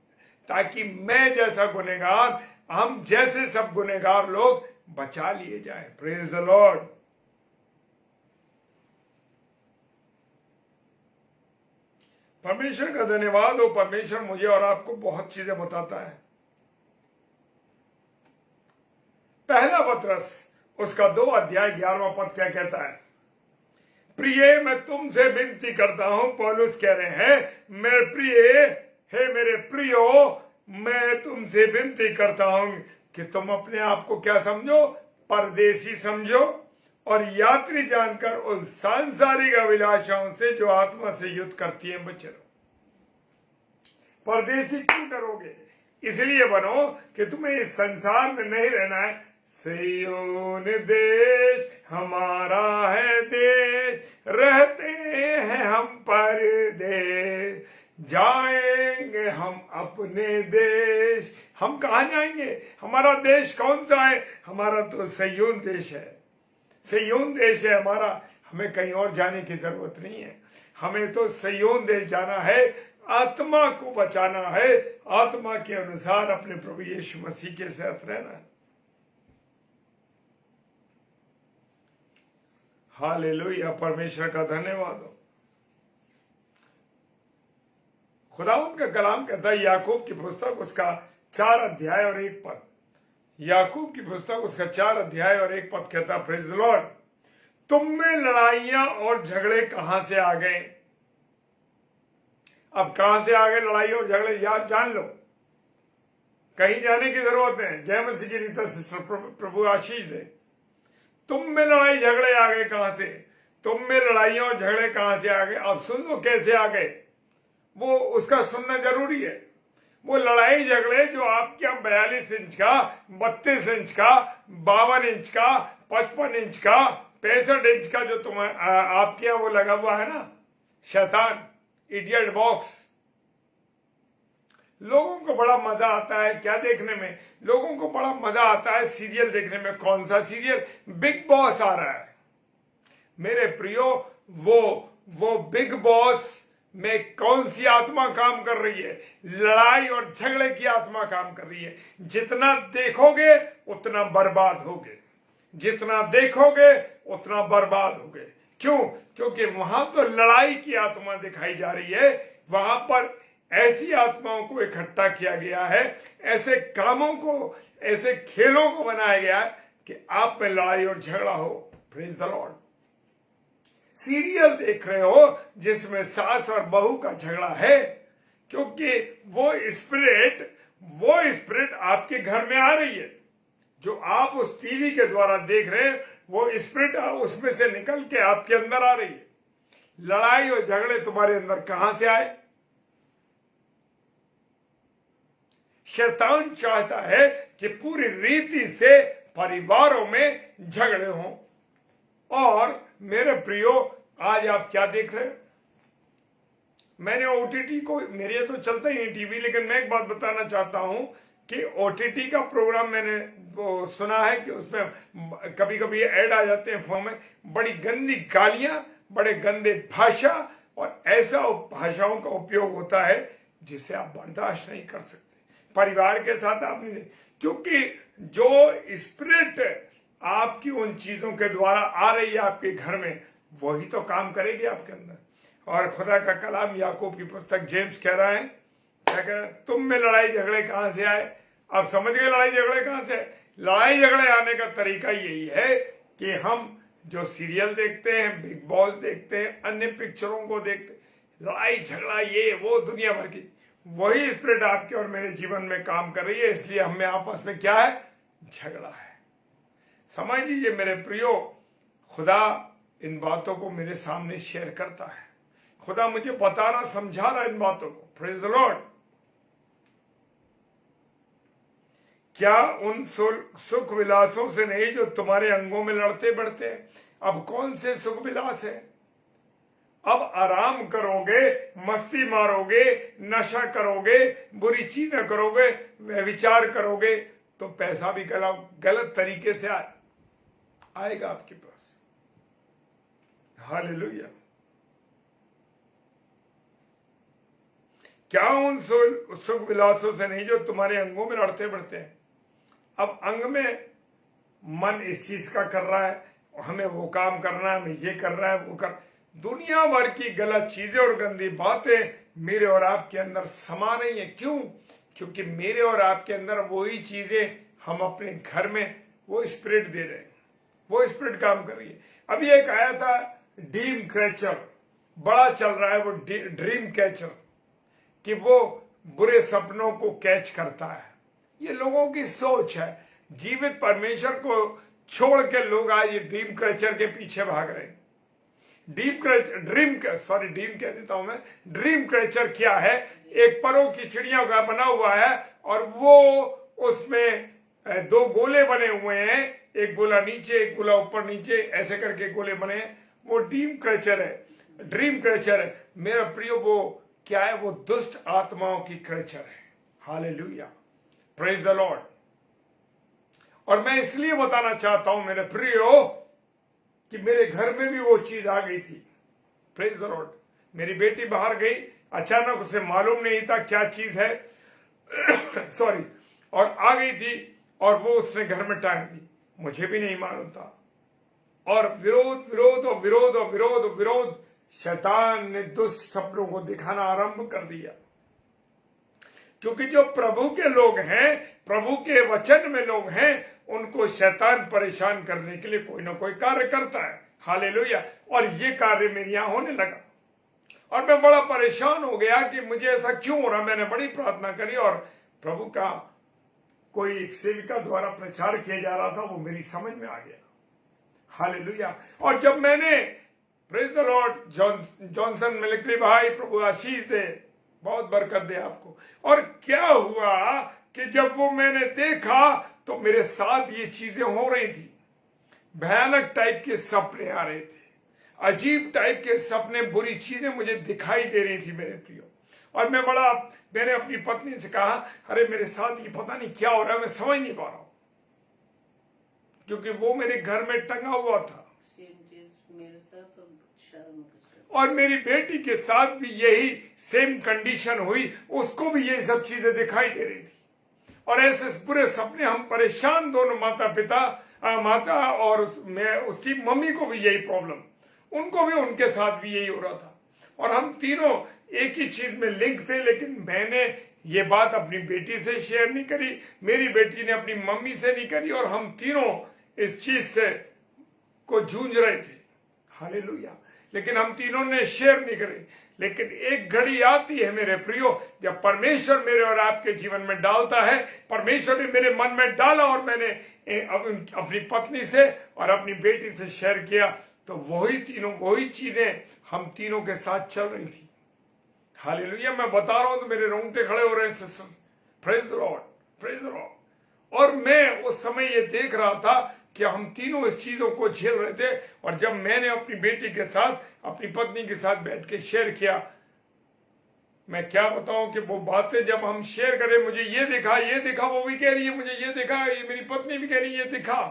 ताकि मैं जैसा गुनहगार, हम जैसे सब गुनहगार लोग बचा लिए जाएं। Praise the Lord. परमेश्वर का धन्यवाद हो। परमेश्वर मुझे और आपको बहुत चीजें बताता है। पहला पत्रस उसका 2 अध्याय 11वां पद क्या कहता है? प्रिय मैं तुमसे विनती करता हूं, पौलुस कह रहे हैं, मेरे प्रिय हे मेरे प्रियो, मैं तुमसे विनती करता हूं कि तुम अपने आप को क्या समझो? परदेसी समझो, और यात्री जानकर उन सांसारिक अभिलाषाओं से जो आत्मा से युद्ध करती है बचे रहो। परदेसी क्यों डरोगे? इसलिए बनो कि तुम्हें इस संसार में नहीं रहना है। सिय्योन देश हमारा है देश, रहते हैं हम परदेश, जाएंगे हम अपने देश। हम कहां जाएंगे? हमारा देश कौन सा है? हमारा तो सिय्योन देश है। सिय्योन देश है हमारा। हमें कहीं और जाने की जरूरत नहीं है। हमें तो सिय्योन देश जाना है, आत्मा को बचाना है, आत्मा के अनुसार अपने प्रभु यीशु मसीह के साथ रहना है। हालेलुया। परमेश्वर का धन्यवाद हो। खुदावंद का कलाम कहता है, याकूब की पुस्तक उसका 4 अध्याय और 1 पद। याकूब की पुस्तक उसका 4 अध्याय और 1 पद कहता है, प्रेज द लॉर्ड, तुम में लड़ाइयां और झगड़े कहां से आ गए? अब कहां से आ गए लड़ाई और झगड़े? याद जान लो, कहीं जाने की जरूरत नहीं। जय मसीह की रीता सिस्टर, प्रभु आशीष दे। तुम में लड़ाई झगड़े आ गए कहां से? तुम में लड़ाइयां और झगड़े कहां से आ गए? अब सुन लो कैसे आ गए। वो उसका सुनना जरूरी है। वो लड़ाई झगड़े जो आपके यहाँ 42 इंच का, 32 इंच का, 52 इंच का, 55 इंच का, 65 इंच का जो तुम्हें आपके यहाँ वो लगा हुआ है ना, शैतान, इडियट बॉक्स। लोगों को बड़ा मजा आता है क्या देखने में? लोगों को बड़ा मजा आता है सीरियल देखने में। कौन सा सीरियल? बिग बॉस आ रहा है मेरे प्रियो। वो बिग बॉस में कौन सी आत्मा काम कर रही है? लड़ाई और झगड़े की आत्मा काम कर रही है। जितना देखोगे उतना बर्बाद होगे, जितना देखोगे उतना बर्बाद होगे। क्यों? क्योंकि वहां तो लड़ाई की आत्मा दिखाई जा रही है, वहां पर ऐसी आत्माओं को इकट्ठा किया गया है, ऐसे कामों को, ऐसे खेलों को बनाया गया है कि आप में लड़ाई और झगड़ा हो। Praise the Lord. सीरियल देख रहे हो जिसमें सास और बहू का झगड़ा है, क्योंकि वो स्पिरिट आपके घर में आ रही है। जो आप उस टीवी के द्वारा देख रहे हैं, वो स्पिरिट उसमें से निकल के आपके अंदर आ रही है। लड़ाई और झगड़े तुम्हारे अंदर कहां से आए? शैतान चाहता है कि पूरी रीति से परिवारों में झगड़े हों। और मेरे प्रियो, आज आप क्या देख रहे हैं? मैंने ओटीटी को, मेरे तो चलता ही नहीं टीवी, लेकिन मैं एक बात बताना चाहता हूं कि ओटीटी का प्रोग्राम मैंने वो सुना है कि उसमें कभी कभी ऐड आ जाते हैं फोन में, बड़ी गंदी गालियां, बड़े गंदे भाषा और ऐसा भाषाओं का उपयोग होता है जिसे आप बर्दाश्त नहीं कर सकते। परिवार के साथ आप नहीं, क्योंकि जो स्पिरिट आपकी उन चीजों के द्वारा आ रही है आपके घर में, वही तो काम करेगी आपके अंदर। और खुदा का कलाम याकूब की पुस्तक जेम्स कह रहा है, क्या कह रहा है? तुम में लड़ाई झगड़े कहां से आए? आप समझ गए लड़ाई झगड़े कहां से? लड़ाई झगड़े आने का तरीका यही है कि हम जो सीरियल देखते हैं, बिग बॉस देखते हैं, अन्य पिक्चरों को देखते, लड़ाई झगड़ा ये वो दुनिया भर की, वही स्पिरिट आपके और मेरे जीवन में काम कर रही है। इसलिए हमें आपस में क्या है? झगड़ा है। समझ लीजिए मेरे प्रियो, खुदा इन बातों को मेरे सामने शेयर करता है। खुदा मुझे बता रहा, समझा रहा इन बातों को। Praise the Lord. क्या उन सुख विलासों से नहीं जो तुम्हारे अंगों में लड़ते बढ़ते हैं? अब कौन से सुख विलास है? अब आराम करोगे, मस्ती मारोगे, नशा करोगे, बुरी चीजें करोगे, व्यभिचार करोगे, तो पैसा भी गलत तरीके से आएगा आपके पास। हालेलुया। क्या उन सुख विलासों से नहीं जो तुम्हारे अंगों में लड़ते बढ़ते हैं? अब अंग में मन इस चीज का कर रहा है, हमें वो काम करना है, हमें ये कर रहा है, वो कर, दुनिया भर की गलत चीजें और गंदी बातें मेरे और आपके अंदर समा रही हैं। क्यों? क्योंकि मेरे और आपके अंदर वही चीजें हम अपने घर में वो स्पिरिट दे रहे हैं, वो स्पिरिट काम कर रही है। अभी एक आया था ड्रीम कैचर, बड़ा चल रहा है वो ड्रीम कैचर, कि वो बुरे सपनों को कैच करता है। ये लोगों की सोच है। जीवित परमेश्वर को छोड़ के लोग आज ये ड्रीम कैचर के पीछे भाग रहे हैं। ड्रीम कह देता हूं मैं। ड्रीम कैचर क्या है? एक परों की चिड़िया का बना हुआ है और वो उसमें दो गोले बने हुए हैं, एक गोला नीचे एक गोला ऊपर नीचे, ऐसे करके गोले बने हैं। वो ड्रीम कैचर है। मेरा प्रियो, वो क्या है? वो दुष्ट आत्माओं की कैचर है। Hallelujah, praise the Lord. और मैं इसलिए बताना चाहता हूं मेरे प्रियो कि मेरे घर में भी वो चीज आ गई थी। Praise the Lord. मेरी बेटी बाहर गई, अचानक उसे मालूम नहीं था क्या चीज है सॉरी, और आ गई थी और वो उसने घर में टांग दी, मुझे भी नहीं मालूम था। और विरोध शैतान ने दुष्ट सपनों को दिखाना आरंभ कर दिया। क्योंकि जो प्रभु के लोग हैं, प्रभु के वचन में लोग हैं, उनको शैतान परेशान करने के लिए कोई ना कोई कार्य करता है। हालेलुया। और ये कार्य मेरे यहां होने लगा और मैं बड़ा परेशान हो गया कि मुझे ऐसा क्यों हो रहा। मैंने बड़ी प्रार्थना करी और प्रभु का कोई एक सेविका द्वारा प्रचार किया जा रहा था, वो मेरी समझ में आ गया। हालेलुया। और जब मैंने, praise the Lord, Johnson military भाई, प्रभु आशीष दे, बहुत बरकत दे आपको। और क्या हुआ कि जब वो मैंने देखा तो मेरे साथ ये चीजें हो रही थी। भयानक टाइप के सपने आ रहे थे, अजीब टाइप के सपने, बुरी चीजें मुझे दिखाई दे रही थी मेरे प्रियो। और मैंने अपनी पत्नी से कहा, अरे मेरे साथ ये पता नहीं क्या हो रहा है, मैं समझ नहीं पा रहा हूं, क्योंकि वो मेरे घर में टंगा हुआ था। सेम चीज मेरे साथ और मेरी बेटी के साथ भी यही सेम कंडीशन हुई, उसको भी यही सब चीजें दिखाई दे रही थी। और ऐसे पूरे सपने हम परेशान, दोनों माता और मैं उसकी मम्मी को भी यही प्रॉब्लम, उनको भी उनके साथ भी यही हो रहा था। और हम तीनों एक ही चीज में लिंक थे, लेकिन मैंने ये बात अपनी बेटी से शेयर नहीं करी, मेरी बेटी ने अपनी मम्मी से नहीं करी, और हम तीनों इस चीज से को जूझ रहे थे। हालेलुया। लेकिन हम तीनों ने शेयर नहीं करी। लेकिन एक घड़ी आती है मेरे प्रियो, जब परमेश्वर मेरे और आपके जीवन में डालता है। परमेश्वर ने मेरे मन में डाला और मैंने अपनी पत्नी से और अपनी बेटी से शेयर किया, तो वही चीजें हम तीनों के साथ चल रही थी। हालेलुया। मैं बता रहा हूं तो मेरे रोंगटे खड़े हो रहे हैं sister. Praise the Lord, praise the Lord. और मैं उस समय ये देख रहा था कि हम तीनों इस चीजों को झेल रहे थे। और जब मैंने अपनी बेटी के साथ, अपनी पत्नी के साथ बैठ के शेयर किया, मैं क्या बताऊं कि वो बातें जब हम शेयर करें, मुझे ये दिखा, वो भी कह रही है मुझे ये दिखा, ये मेरी पत्नी भी कह रही है ये दिखा,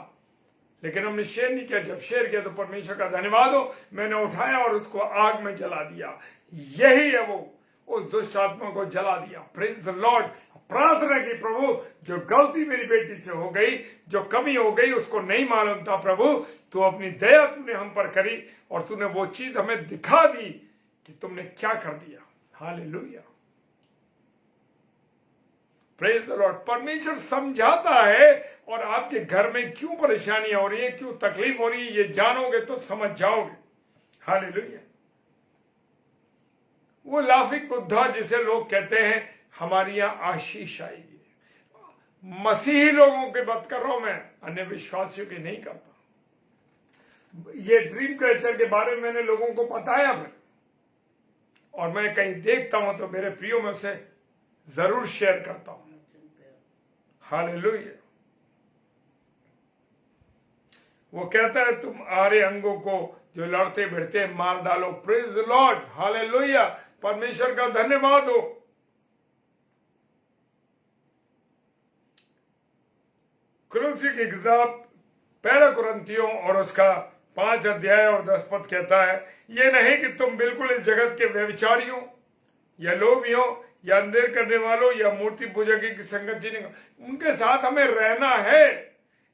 लेकिन हमने शेयर नहीं किया। जब शेयर किया तो परमेश्वर का धन्यवाद हो, मैंने उठाया और उसको आग में जला दिया। यही है वो, उस दुष्ट आत्मा को जला दिया। Praise the Lord. प्रार्थना की, प्रभु जो गलती मेरी बेटी से हो गई, जो कमी हो गई, उसको नहीं मालूम था, प्रभु तू अपनी दया तूने हम पर करी और तूने वो चीज हमें दिखा दी कि तुमने क्या कर दिया। हालेलुया। Praise the Lord. परमेश्वर समझाता है, और आपके घर में क्यों परेशानियां हो रही है, क्यों तकलीफ हो रही है, ये जानोगे तो समझ जाओगे। हालेलुया। वो लाफिंग बुद्धा जिसे लोग कहते हैं, हमारी यहां आशीष आएगी। मसीही लोगों की बात कर रहा हूं मैं, अन्य विश्वासियों की नहीं करता। ये ड्रीम कैचर के बारे में मैंने लोगों को बताया फिर, और मैं कहीं देखता हूं तो मेरे प्रियो में उसे जरूर शेयर करता हूं। हालेलुया। वो कहता है तुम आरे अंगों को जो लड़ते भिड़ते मार डालो। Praise the Lord. हालेलुया। परमेश्वर का धन्यवाद हो। कुरिन्थियों की किताब पहला कुरिन्थियों और उसका 5 अध्याय और 10 पद कहता है, ये नहीं कि तुम बिल्कुल इस जगत के व्यभिचारियों या लोभियों या अंधेर करने वालों या मूर्ति पूजा की संगति नहीं, उनके साथ हमें रहना है,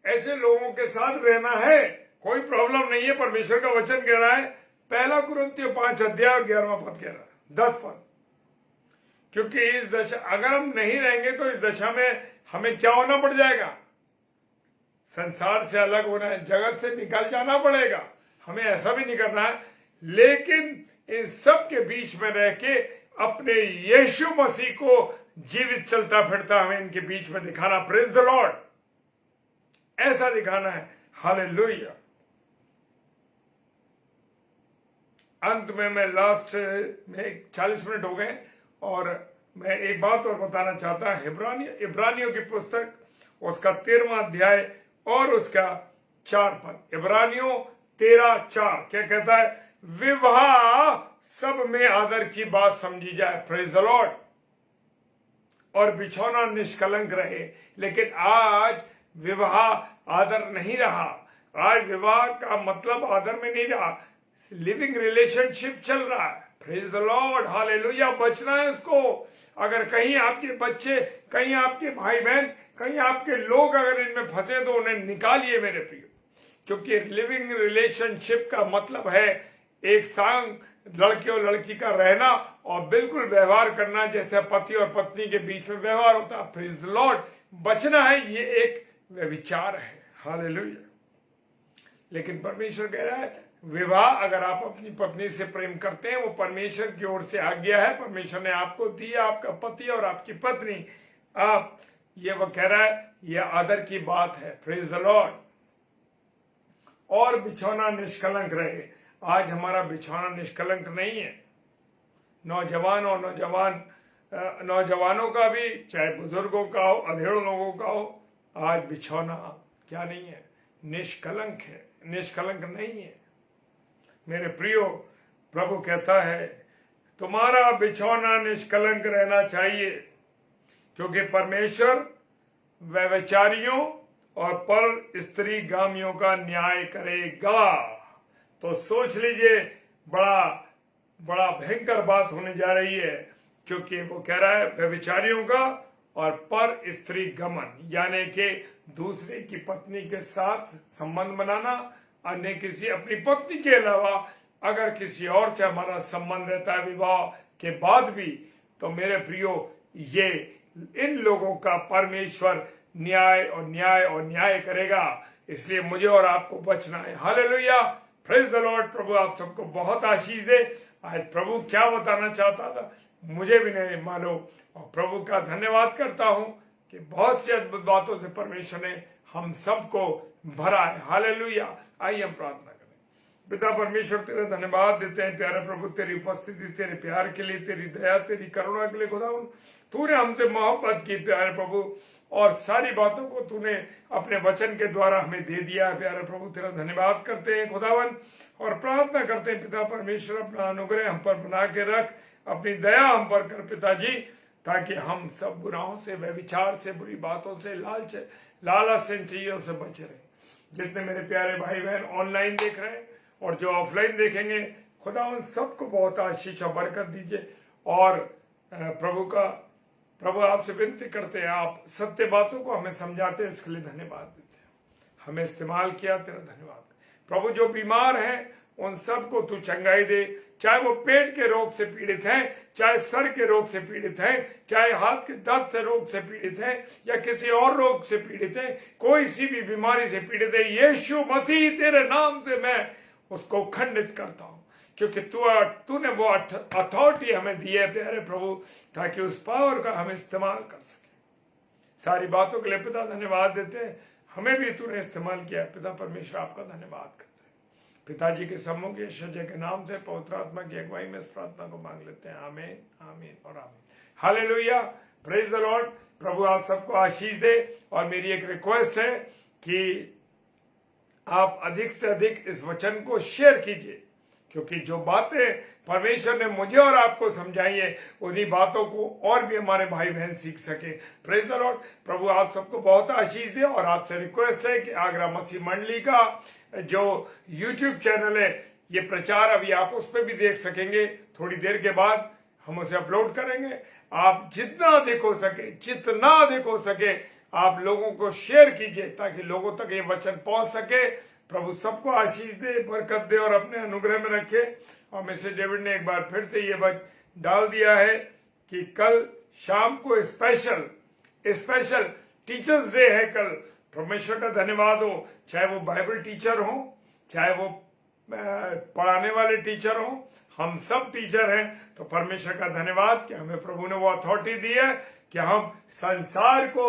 ऐसे लोगों के साथ रहना है, कोई प्रॉब्लम नहीं है। परमेश्वर का वचन कह रहा है, पहला कुरिन्थियों 5 अध्याय और 11वां पद कह रहा है, 10 पद। क्योंकि इस दशा, अगर हम नहीं रहेंगे तो इस दशा में हमें क्या होना पड़ जाएगा, संसार से अलग होना है, जगत से निकल जाना पड़ेगा। हमें ऐसा भी नहीं करना है, लेकिन इन सब के बीच में रह के अपने यीशु मसीह को जीवित चलता फिरता हमें इनके बीच में दिखाना। Praise the Lord. ऐसा दिखाना है। हालेलुया। अंत में मैं लास्ट में 40 मिनट हो गए और मैं एक बात और बताना चाहता हूं। इब्रानियों की पुस्तक उसका 13वां अध्याय और उसका 4 पद। इब्रानियों 13:4 क्या कहता है, विवाह सब में आदर की बात समझी जाए। Praise the Lord. और बिछौना निष्कलंक रहे। लेकिन आज विवाह आदर नहीं रहा। आज विवाह का मतलब आदर में नहीं रहा, लिविंग रिलेशनशिप चल रहा है। Praise the Lord. हालेलुया। बचना है उसको। अगर कहीं आपके बच्चे, कहीं आपके भाई बहन, कहीं आपके लोग अगर इनमें फंसे तो उन्हें निकालिए मेरे प्रिय, क्योंकि लिविंग रिलेशनशिप का मतलब है एक संग लड़के और लड़की का रहना और बिल्कुल व्यवहार करना जैसे पति और पत्नी के बीच में व्यवहार होता है। Praise the Lord. बचना है, ये एक व्यभिचार है। हालेलुया। लेकिन परमेश्वर कह रहा है, विवाह अगर आप अपनी पत्नी से प्रेम करते हैं, वो परमेश्वर की ओर से आज्ञा है। परमेश्वर ने आपको दिया, आपका पति और आपकी पत्नी, आप, ये वो कह रहा है, ये आदर की बात है। Praise the Lord. और बिछौना निष्कलंक रहे। आज हमारा बिछौना निष्कलंक नहीं है। नौजवान और नौजवानों का भी, चाहे बुजुर्गों का हो, अधेड़ लोगों का हो, आज बिछौना क्या नहीं है, निष्कलंक है, निष्कलंक नहीं है। मेरे प्रियो, प्रभु कहता है तुम्हारा बिछौना निष्कलंक रहना चाहिए, क्योंकि परमेश्वर व्यभिचारियों और पर स्त्री गामियों का न्याय करेगा। तो सोच लीजिए, बड़ा बड़ा भयंकर बात होने जा रही है, क्योंकि वो कह रहा है व्यभिचारियों का और पर स्त्री गमन, यानी कि दूसरे की पत्नी के साथ संबंध बनाना, अन्य किसी अपनी पत्नी के अलावा अगर किसी और से हमारा संबंध रहता है विवाह के बाद भी, तो मेरे प्रियो ये इन लोगों का परमेश्वर न्याय और न्याय और न्याय करेगा। इसलिए मुझे और आपको बचना है। Hallelujah, praise the Lord. प्रभु आप सबको बहुत आशीष दे। आज प्रभु क्या बताना चाहता था मुझे भी नहीं मालूम, और प्रभु का धन्यवाद करता हूं कि बहुत सी अद्भुत बातों से परमेश्वर ने हम सबको भरा है। हालेलुया। आइए हम प्रार्थना करें। पिता परमेश्वर तेरा धन्यवाद देते हैं प्यारे प्रभु, तेरी उपस्थिति, तेरे प्यार के लिए, तेरी दया, तेरी करुणा के लिए। खुदावन तूने हमसे मोहब्बत की प्यारे प्रभु, और सारी बातों को तूने अपने वचन के द्वारा हमें दे दिया है प्यारे प्रभु। तेरा धन्यवाद करते हैं खुदावन, और प्रार्थना करते हैं पिता परमेश्वर अपना अनुग्रह हम पर बना के रख, अपनी दया हम पर कर पिताजी, ताकि हम सब गुनाहों से, व्यभिचार से, बुरी बातों से, लालच से, चीजों से बचे रहे। जितने मेरे प्यारे भाई बहन ऑनलाइन देख रहे हैं और जो ऑफलाइन देखेंगे, खुदावन सबको बहुत आशीष और बरकत दीजिए। और प्रभु आपसे विनती करते हैं, आप सत्य बातों को हमें समझाते हैं, उसके लिए धन्यवाद देते हैं। हमें इस्तेमाल किया, तेरा धन्यवाद प्रभु। जो बीमार हैं उन सबको तू चंगाई दे, चाहे वो पेट के रोग से पीड़ित हैं, चाहे सर के रोग से पीड़ित हैं, चाहे हाथ के दर्द से रोग से पीड़ित हैं, या किसी और रोग से पीड़ित हैं, कोई सी भी बीमारी से पीड़ित है, यीशु मसीह तेरे नाम से मैं उसको खंडित करता हूं, क्योंकि तूने वो अथॉरिटी हमें दी है प्यारे प्रभु, ताकि उस पावर का हम इस्तेमाल कर सके। सारी बातों के लिए पिता धन्यवाद देते हैं, हमें भी तूने इस्तेमाल किया। पिता परमेश्वर आपका धन्यवाद करते हैं। पिताजी के सम्मुख यीशु के नाम से पवित्र आत्मा की अगुवाई में इस प्रार्थना को मांग लेते हैं। आमीन, आमीन और आमीन। Hallelujah, praise the Lord. प्रभु आप सबको आशीष दे। और मेरी एक रिक्वेस्ट है कि आप अधिक से अधिक इस वचन को शेयर कीजिए, क्योंकि जो बातें परमेश्वर ने मुझे और आपको समझाई है, उन्हीं बातों को और भी हमारे भाई बहन सीख सके। Praise the Lord. प्रभु आप सबको बहुत आशीष दे। और आपसे रिक्वेस्ट है कि आगरा मसीह मंडली का जो YouTube चैनल है, ये प्रचार अभी आप उस पर भी देख सकेंगे। थोड़ी देर के बाद हम उसे अपलोड करेंगे। आप जितना अधिक हो सके आप लोगों को शेयर कीजिए, ताकि लोगों तक ये वचन पहुंच सके। प्रभु सबको आशीष दे, बरकत दे और अपने अनुग्रह में रखे। और मिस्टर डेविड ने एक बार फिर से ये बात डाल दिया है कि कल शाम को स्पेशल टीचर्स डे है। कल परमेश्वर का धन्यवाद हो, चाहे वो बाइबल टीचर हो, चाहे वो पढ़ाने वाले टीचर हो, हम सब टीचर हैं। तो परमेश्वर का धन्यवाद कि हमें प्रभु ने वो अथॉरिटी दी है कि हम संसार को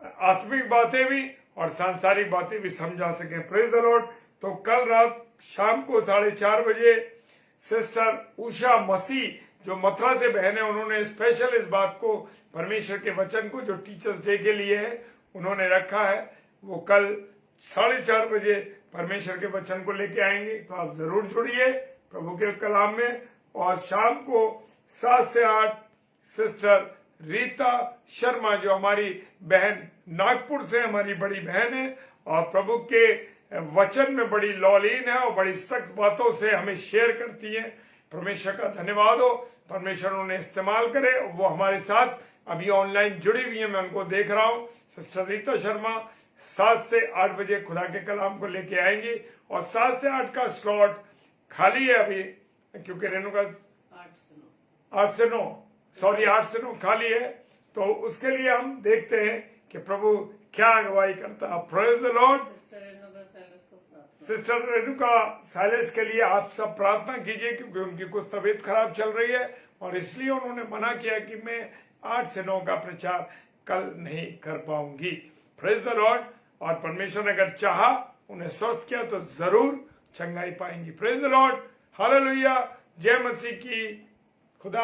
आत्मिक बातें भी और सांसारिक बातें भी समझा सकें। Praise the Lord. तो कल रात शाम को 4:30 बजे सिस्टर उषा मसीह, जो मथुरा से बहन है, उन्होंने स्पेशल इस बात को, परमेश्वर के वचन को जो टीचर्स डे के लिए है, उन्होंने रखा है। वो कल 4:30 बजे परमेश्वर के वचन को लेके आएंगे। तो आप जरूर जुड़िए प्रभु के कलाम में। और शाम को 7 से 8 सिस्टर रीता शर्मा, जो हमारी बहन नागपुर से हमारी बड़ी बहन है और प्रभु के वचन में बड़ी लौलीन है और बड़ी सख्त बातों से हमें शेयर करती है। परमेश्वर का धन्यवाद हो, परमेश्वर उन्हें इस्तेमाल करे। वो हमारे साथ अभी ऑनलाइन जुड़ी हुई है, मैं उनको देख रहा हूँ। सिस्टर रीता शर्मा 7 से 8 बजे खुदा के कलाम को लेके आएंगी। और 7 से 8 का स्लॉट खाली है अभी, क्योंकि रेणुका 8 से 9 खाली है। तो उसके लिए हम देखते हैं कि प्रभु क्या अगुवाई करता है। Praise the Lord. Sister Renuka silence के लिए आप सब प्रार्थना कीजिए, क्योंकि उनकी कुछ तबीयत खराब चल रही है और इसलिए उन्होंने मना किया कि मैं 8 से 9 का प्रचार कल नहीं कर पाऊंगी। Praise the Lord. और परमेश्वर ने अगर चाहा, उन्हें स्वस्थ किया, तो जरूर चंगाई पाएंगी। Praise the Lord. हालेलुया। जय मसीह की। खुदा